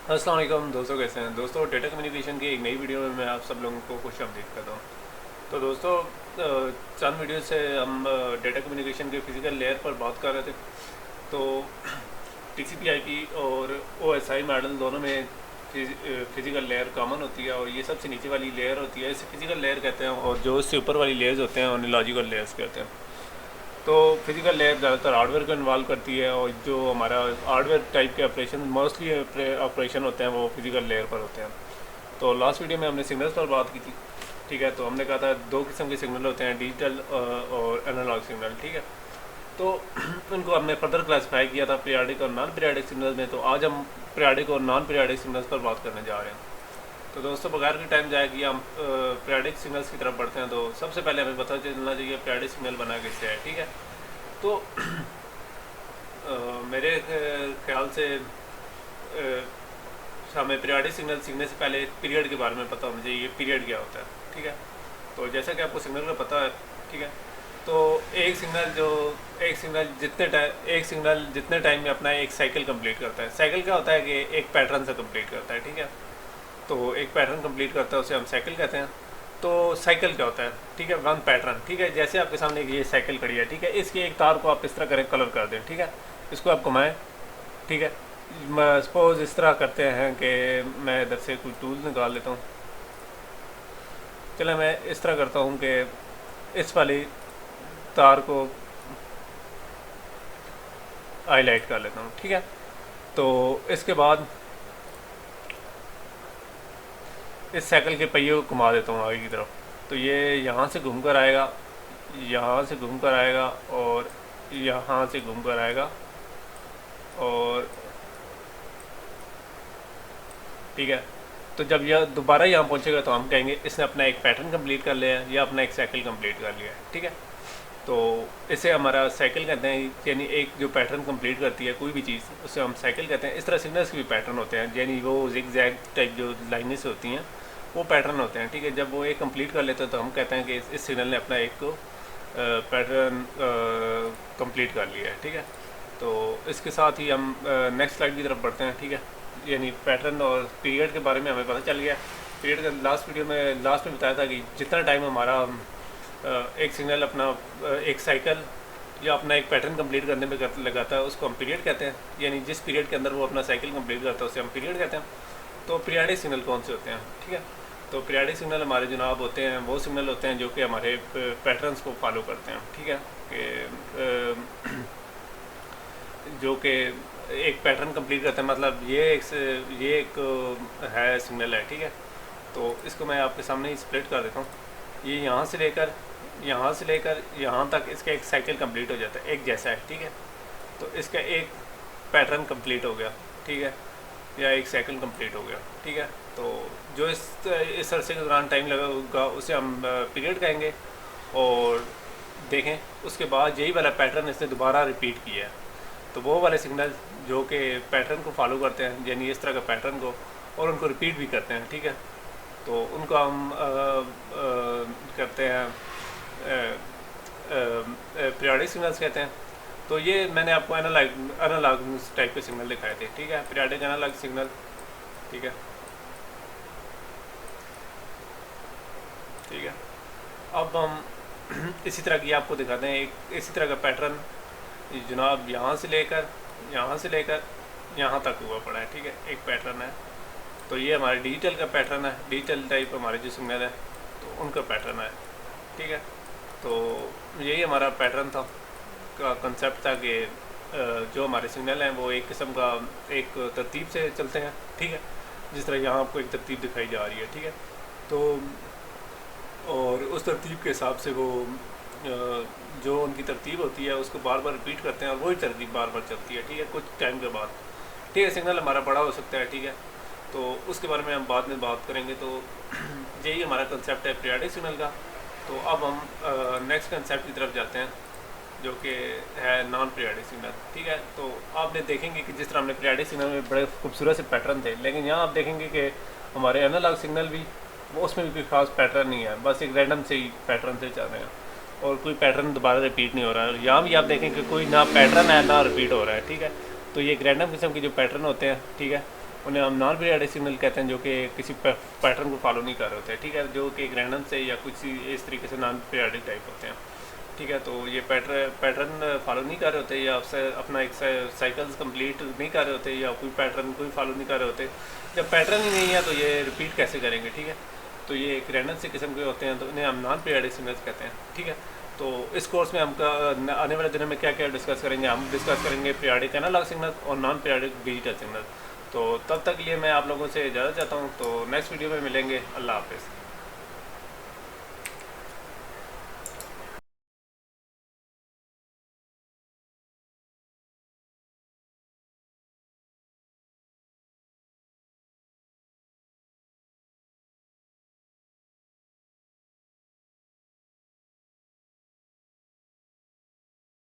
अस्सलाम वालेकुम दोस्तों, कैसे हैं दोस्तों। डेटा कम्युनिकेशन की एक नई वीडियो में मैं आप सब लोगों को खुश आमदीद करता हूँ। तो दोस्तों, चंद वीडियो से हम डेटा कम्युनिकेशन के फिज़िकल लेयर पर बात कर रहे थे। तो TCP/IP और OSI मॉडल दोनों में फिज़िकल लेयर कॉमन होती है, और ये सबसे नीचे वाली लेयर होती है, इसे फिज़िकल लेयर कहते हैं, और जो इससे ऊपर वाली लेयर्स होते हैं उन्हें लॉजिकल लेयर्स कहते हैं। तो फिज़िकल लेयर ज़्यादातर हार्डवेयर को इन्वॉल्व करती है, और जो हमारा हार्डवेयर टाइप के ऑपरेशन मोस्टली ऑपरेशन होते हैं वो फिज़िकल लेयर पर होते हैं। तो लास्ट वीडियो में हमने सिग्नल्स पर बात की थी, ठीक है। तो हमने कहा था दो किस्म के सिग्नल होते हैं, डिजिटल और एनालॉग सिग्नल, ठीक है। तो उनको हमने फर्दर क्लासीफाई किया था पीरियाडिक और नॉन पीरियाडिक सिग्नल्स में। तो आज हम पीरियाडिक और नॉन पीरियाडिक सिग्नल्स पर बात करने जा रहे हैं। तो दोस्तों, बगैर की टाइम जाएगी, हम पीरियाडिक सिग्नल्स की तरफ बढ़ते हैं। तो सबसे पहले हमें पता चलना चाहिए पीरियाडिक सिग्नल बना किससे है, ठीक है। तो मेरे ख्याल से हमें पीरियाडिक सिग्नल सीखने से पहले पीरियड के बारे में पता होना चाहिए, पीरियड क्या होता है, ठीक है। तो जैसा कि आपको सिग्नल का पता है, ठीक है। तो एक सिग्नल जितने टाइम में अपना एक साइकिल कंप्लीट करता है। साइकिल क्या होता है कि एक पैटर्न से कंप्लीट करता है, ठीक है। तो एक पैटर्न कंप्लीट करता है, उसे हम साइकिल कहते हैं। तो साइकिल क्या होता है, ठीक है, वन पैटर्न, ठीक है। जैसे आपके सामने ये साइकिल खड़ी है, ठीक है, इसकी एक तार को आप इस तरह करें, कलर कर दें, ठीक है। इसको आप घुमाएं, ठीक है। मैं सपोज इस तरह करते हैं कि मैं इधर से कोई टूल निकाल लेता हूँ। चलो मैं इस तरह करता हूँ कि इस वाली तार को हाईलाइट कर लेता हूँ, ठीक है। तो इसके बाद इस साइकिल के पहिए को घुमा देता हूँ आगे की तरफ। तो ये यहाँ से घूम कर आएगा, यहाँ से घूम कर आएगा, और यहाँ से घूम कर आएगा, और ठीक है। तो जब यह दोबारा यहाँ पहुँचेगा तो हम कहेंगे इसने अपना एक पैटर्न कंप्लीट कर लिया है, या अपना एक साइकिल कंप्लीट कर लिया है, ठीक है। तो इसे हमारा साइकिल कहते हैं, यानी एक जो पैटर्न कंप्लीट करती है कोई भी चीज़, उसे हम साइकिल कहते हैं। इस तरह सिग्नल्स के भी पैटर्न होते हैं, यानी वो जिग जैग टाइप जो लाइनें होती हैं वो पैटर्न होते हैं, ठीक है। जब वो एक कंप्लीट कर लेते हैं तो हम कहते हैं कि इस सिग्नल ने अपना एक पैटर्न कंप्लीट कर लिया है, ठीक है। तो इसके साथ ही हम नेक्स्ट स्लाइड की तरफ बढ़ते हैं, ठीक है। यानी पैटर्न और पीरियड के बारे में हमें पता चल गया। पीरियड का लास्ट वीडियो में लास्ट में बताया था कि जितना टाइम हमारा एक सिग्नल अपना एक साइकिल या अपना एक पैटर्न कंप्लीट करने में लगाता है उसको हम पीरियड कहते हैं। यानी जिस पीरियड के अंदर वो अपना साइकिल कंप्लीट करता है उसे हम पीरियड कहते हैं। तो पीरियाडिक सिग्नल कौन से होते हैं, ठीक है। तो पीरियाडिक सिग्नल हमारे जनाब होते हैं वो सिग्नल होते हैं जो कि हमारे पैटर्न्स को फॉलो करते हैं, ठीक है। कि जो कि एक पैटर्न कंप्लीट करते हैं, मतलब ये एक है सिग्नल है, ठीक है। तो इसको मैं आपके सामने ही स्प्लिट कर देता हूँ। ये यहाँ से लेकर यहाँ तक इसका एक साइकिल कंप्लीट हो जाता है, एक जैसा है, ठीक है। तो इसका एक पैटर्न कंप्लीट हो गया, ठीक है, या एक साइकिल कंप्लीट हो गया, ठीक है। तो जो इस अरसे के दौरान टाइम लगा होगा उसे हम पीरियड कहेंगे। और देखें उसके बाद यही वाला पैटर्न इसने दोबारा रिपीट किया है, तो वो वाले सिग्नल जो कि पैटर्न को फॉलो करते हैं, यानी इस तरह का पैटर्न को, और उनको रिपीट भी करते हैं, ठीक है। तो उनको हम करते हैं पीरियाडिक सिग्नल्स कहते हैं। तो ये मैंने आपको एनालॉग टाइप के सिग्नल दिखाए थे, ठीक है, पीरियाडिक एनालॉग सिग्नल, ठीक है। ठीक है, अब हम इसी तरह की आपको दिखाते हैं एक इसी तरह का पैटर्न जनाब यहाँ से लेकर यहाँ तक हुआ पड़ा है, ठीक है, एक पैटर्न है। तो ये हमारे डिजिटल का पैटर्न है, डिजिटल टाइप हमारे जो सिग्नल है तो उनका पैटर्न है, ठीक है। तो यही हमारा पैटर्न था का कंसेप्ट था कि जो हमारे सिग्नल हैं वो एक किस्म का एक तरतीब से चलते हैं, ठीक है। जिस तरह यहाँ आपको एक तरतीब दिखाई जा रही है, ठीक है। तो और उस तरतीब के हिसाब से वो जो उनकी तरतीब होती है उसको बार बार रिपीट करते हैं, और वही तरतीब बार बार चलती है, ठीक है, कुछ टाइम के बाद, ठीक है। सिग्नल हमारा बड़ा हो सकता है, ठीक है, तो उसके बारे में हम बाद में बात करेंगे। तो यही हमारा कंसेप्ट है पीरियाडिक सिग्नल का। तो अब हम नेक्स्ट कंसेप्ट की तरफ जाते हैं जो कि है नॉन पीरियाडिक सिग्नल, ठीक है। तो आप देखेंगे कि जिस तरह हमने पीरियाडिक सिग्नल में बड़े खूबसूरत से पैटर्न थे, लेकिन यहाँ आप देखेंगे कि हमारे एनालॉग सिग्नल भी वो उसमें भी कोई खास पैटर्न नहीं है, बस एक रैंडम से ही पैटर्न से चल रहे हैं, और कोई पैटर्न दोबारा रिपीट नहीं हो रहा है। यहाँ भी आप देखें कि कोई ना पैटर्न है ना रिपीट हो रहा है, ठीक है। तो ये एक रैंडम किस्म के जो पैटर्न होते हैं, ठीक है, उन्हें हम नॉन पीरियाडिक सिग्नल कहते हैं, जो कि किसी पैटर्न को फॉलो नहीं कर रहे होते, ठीक है, जो कि एक रैंडम से या कुछ इस तरीके से नॉन पीरियाडिक टाइप होते हैं, ठीक है। तो ये पैटर्न फॉलो नहीं कर रहे होते, या आपसे अपना एक साइकिल्स कंप्लीट नहीं कर रहे होते, या कोई पैटर्न कोई फॉलो नहीं कर रहे होते। जब पैटर्न ही नहीं है तो ये रिपीट कैसे करेंगे, ठीक है। तो ये एक रैंडम से किस्म के होते हैं, तो इन्हें हम नॉन पीरियाडिक सिग्नल्स कहते हैं, ठीक है। तो इस कोर्स में हम आने वाले दिनों में क्या क्या डिस्कस करेंगे, हम डिस्कस करेंगे पीरियाडिक एनालॉग सिग्नल और नॉन पीरियाडिक डिजिटल सिग्नल। तो तब तक लिए मैं आप लोगों से इजाज़त चाहता हूँ, तो नेक्स्ट वीडियो में मिलेंगे। अल्लाह हाफिज़।